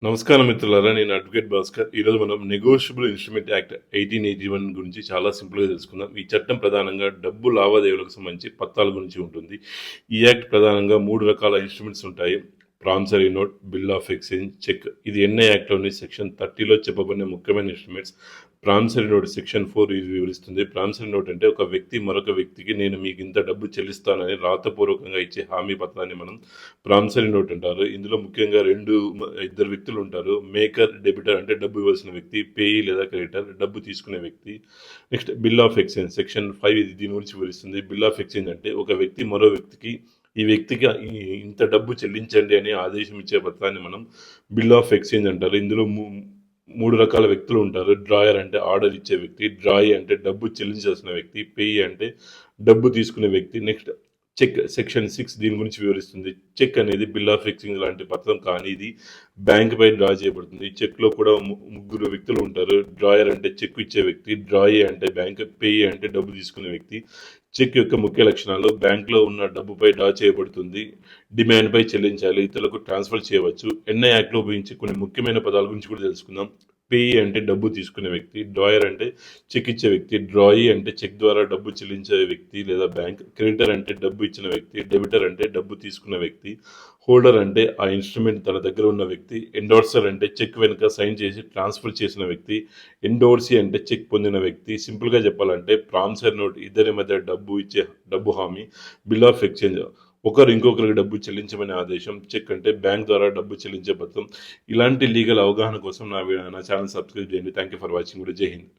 నమస్కారం మిత్రులారా, నేను అడ్వకేట్ భాస్కర్. ఈరోజు మనం నెగోషియబుల్ ఇన్స్ట్రుమెంట్ యాక్ట్ 1881 గురించి చాలా సింపుల్గా తెలుసుకుందాం. ఈ చట్టం ప్రధానంగా డబ్బు లావాదేవీలకు సంబంధించి పత్రాల గురించి ఉంటుంది. ఈ యాక్ట్ ప్రధానంగా 3 రకాల ఇన్స్ట్రుమెంట్స్ ఉంటాయి: promissory note, bill of exchange, cheque. ఇది ఎన్ఐ యాక్ట్లోని సెక్షన్ 30లో చెప్పబడిన ముఖ్యమైన ఇన్స్ట్రుమెంట్స్. ప్రామిసరీ నోట్ సెక్షన్ 4 ఇది వివరిస్తుంది. ప్రామిసరీ నోట్ అంటే ఒక వ్యక్తి మరొక వ్యక్తికి నేను మీకు ఇంత డబ్బు చెల్లిస్తానని రాతపూర్వకంగా ఇచ్చే హామీ పత్రాన్ని మనం ప్రామిసరీ నోట్ అంటారు. ఇందులో ముఖ్యంగా ఇద్దరు వ్యక్తులు ఉంటారు: మేకర్, డెబిటర్ అంటే డబ్బు ఇవ్వాల్సిన వ్యక్తి, పేయి లేదా క్రెడిటర్ డబ్బు తీసుకునే వ్యక్తి. Next bill of exchange section 5 ఇది దీని గురించి వివరిస్తుంది. బిల్ ఆఫ్ ఎక్స్చేంజ్ అంటే ఒక వ్యక్తి మరో వ్యక్తికి ఈ వ్యక్తికి ఇంత డబ్బు చెల్లించండి అని ఆదేశం ఇచ్చే పత్రాన్ని మనం బిల్ ఆఫ్ ఎక్స్చేంజ్ అంటారు. ఇందులో 3 రకాల వ్యక్తులు ఉంటారు: డ్రాయర్ అంటే ఆర్డర్ ఇచ్చే వ్యక్తి, డ్రాయి అంటే డబ్బు చెల్లించాల్సిన వ్యక్తి, పేయి అంటే డబ్బు తీసుకునే వ్యక్తి. నెక్స్ట్ చెక్ సెక్షన్ 6 దీని గురించి వివరిస్తుంది. చెక్ అనేది బిల్ ఆఫ్ ఎక్స్చేంజ్ లాంటి పత్రం, కానీ ఇది బ్యాంక్ పై డ్రా చేయబడుతుంది. చెక్లో కూడా ముగ్గురు వ్యక్తులు ఉంటారు: డ్రాయర్ అంటే చెక్ ఇచ్చే వ్యక్తి, డ్రాయి అంటే బ్యాంక్, పేయి అంటే డబ్బు తీసుకునే వ్యక్తి. చెక్ యొక్క ముఖ్య లక్షణాలు: బ్యాంక్లో ఉన్న డబ్బుపై డ్రా చేయబడుతుంది, డిమాండ్పై చెల్లించాలి, ఇతరులకు ట్రాన్స్ఫర్ చేయవచ్చు. ఎన్ఐ యాక్ట్లో ఉపయోగించే కొన్ని ముఖ్యమైన పదాల గురించి కూడా తెలుసుకుందాం. పేయి అంటే డబ్బు తీసుకునే వ్యక్తి, డ్రాయర్ అంటే చెక్ ఇచ్చే వ్యక్తి, డ్రాయి అంటే చెక్ ద్వారా డబ్బు చెల్లించే వ్యక్తి లేదా బ్యాంక్, క్రెడిటర్ అంటే డబ్బు ఇచ్చిన వ్యక్తి, డెబిటర్ అంటే డబ్బు తీసుకున్న వ్యక్తి, హోల్డర్ అంటే ఆ ఇన్స్ట్రుమెంట్ తన దగ్గర ఉన్న వ్యక్తి, ఎండోర్సర్ అంటే చెక్ వెనుక సైన్ చేసి ట్రాన్స్ఫర్ చేసిన వ్యక్తి, ఎండోర్సీ అంటే చెక్ పొందిన వ్యక్తి. సింపుల్గా చెప్పాలంటే ప్రామిసరీ నోట్ ఇద్దరి మధ్య డబ్బు హామీ, బిల్ ఆఫ్ ఎక్స్చేంజ్ ఒకరు ఇంకొకరికి డబ్బు చెల్లించమనే ఆదేశం, చెక్ అంటే బ్యాంక్ ద్వారా డబ్బు చెల్లించే పత్రం. ఇలాంటి లీగల్ అవగాహన కోసం నా ఛానల్ సబ్స్క్రైబ్ చేయండి. Thank you for watching. జై హింద్.